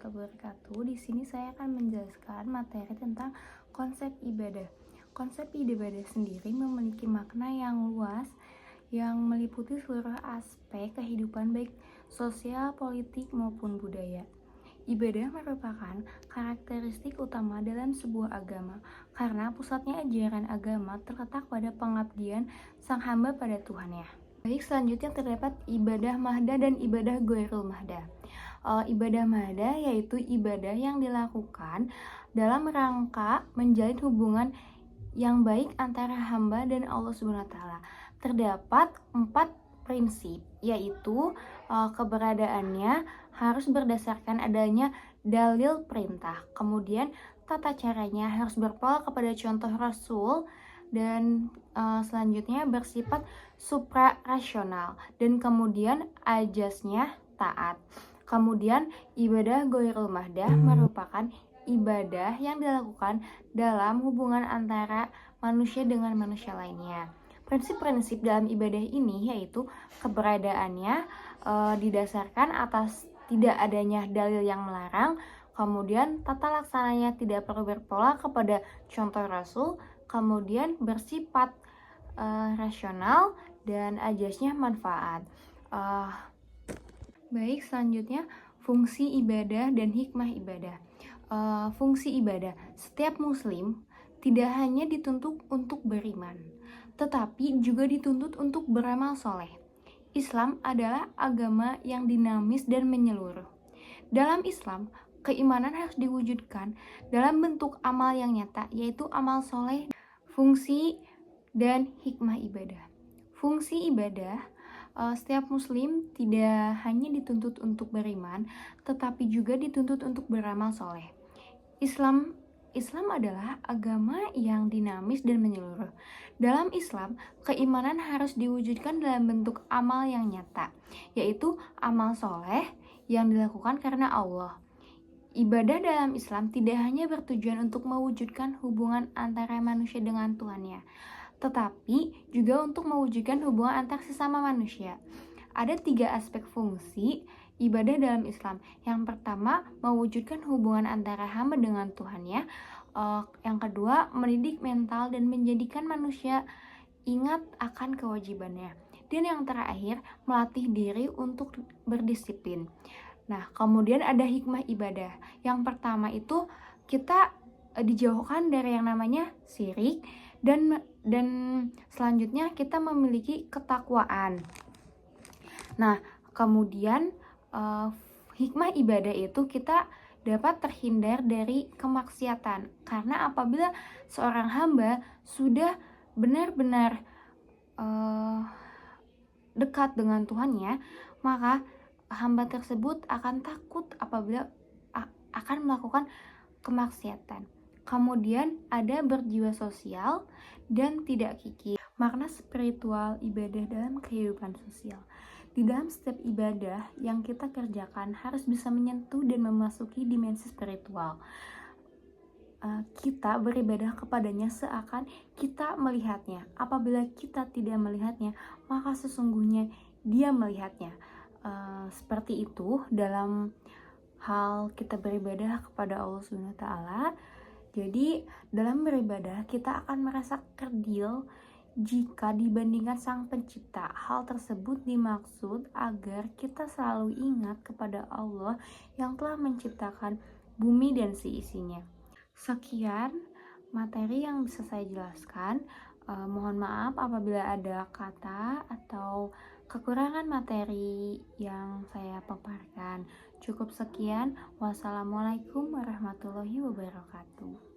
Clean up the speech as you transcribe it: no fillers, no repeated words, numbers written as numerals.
warahmatullahi wabarakatuh. Di sini saya akan menjelaskan materi tentang konsep ibadah. Konsep ibadah sendiri memiliki makna yang luas yang meliputi seluruh aspek kehidupan baik sosial, politik maupun budaya. Ibadah merupakan karakteristik utama dalam sebuah agama karena pusatnya ajaran agama terletak pada pengabdian sang hamba pada Tuhannya. Baik, selanjutnya terdapat ibadah mahda dan ibadah ghairul mahda. Ibadah mahda yaitu ibadah yang dilakukan dalam rangka menjalin hubungan yang baik antara hamba dan Allah Subhanahu wa taala. Terdapat 4 prinsip, yaitu keberadaannya harus berdasarkan adanya dalil perintah. Kemudian tata caranya harus berpola kepada contoh Rasul, dan selanjutnya bersifat suprarasional, dan kemudian ajasnya taat. Kemudian ibadah ghairul mahdah merupakan ibadah yang dilakukan dalam hubungan antara manusia dengan manusia lainnya. Prinsip-prinsip dalam ibadah ini yaitu keberadaannya didasarkan atas tidak adanya dalil yang melarang, kemudian tata laksananya tidak perlu berpola kepada contoh Rasul, kemudian bersifat rasional, dan ajasnya manfaat. Baik, selanjutnya fungsi ibadah dan hikmah ibadah. Fungsi ibadah, setiap muslim tidak hanya dituntut untuk beriman, tetapi juga dituntut untuk beramal soleh. Islam adalah agama yang dinamis dan menyeluruh. Dalam Islam, keimanan harus diwujudkan dalam bentuk amal yang nyata, yaitu amal soleh. Fungsi dan hikmah ibadah. Fungsi ibadah, setiap muslim tidak hanya dituntut untuk beriman, tetapi juga dituntut untuk beramal soleh. Islam adalah agama yang dinamis dan menyeluruh. Dalam Islam, keimanan harus diwujudkan dalam bentuk amal yang nyata, yaitu amal soleh yang dilakukan karena Allah. Ibadah dalam Islam tidak hanya bertujuan untuk mewujudkan hubungan antara manusia dengan Tuhannya, tetapi juga untuk mewujudkan hubungan antar sesama manusia. Ada 3 aspek fungsi ibadah dalam Islam. Yang pertama, mewujudkan hubungan antara hamba dengan Tuhannya. Yang kedua, mendidik mental dan menjadikan manusia ingat akan kewajibannya. Dan yang terakhir, melatih diri untuk berdisiplin. Nah, kemudian ada hikmah ibadah. Yang pertama itu kita dijauhkan dari yang namanya syirik, dan selanjutnya kita memiliki ketakwaan. Nah, kemudian hikmah ibadah itu kita dapat terhindar dari kemaksiatan, karena apabila seorang hamba sudah benar-benar dekat dengan Tuhannya, maka hamba tersebut akan takut apabila akan melakukan kemaksiatan. Kemudian ada berjiwa sosial dan tidak kikir. Makna spiritual ibadah dalam kehidupan sosial. Di dalam setiap ibadah yang kita kerjakan harus bisa menyentuh dan memasuki dimensi spiritual. Kita beribadah kepadanya seakan kita melihatnya. Apabila kita tidak melihatnya, maka sesungguhnya Dia melihatnya. Seperti itu dalam hal kita beribadah kepada Allah Subhanahu wa taala. Jadi dalam beribadah kita akan merasa kerdil jika dibandingkan Sang Pencipta. Hal tersebut dimaksud agar kita selalu ingat kepada Allah yang telah menciptakan bumi dan seisinya. Sekian materi yang bisa saya jelaskan. Mohon maaf apabila ada kata atau kekurangan materi yang saya paparkan. Cukup sekian. Wassalamualaikum warahmatullahi wabarakatuh.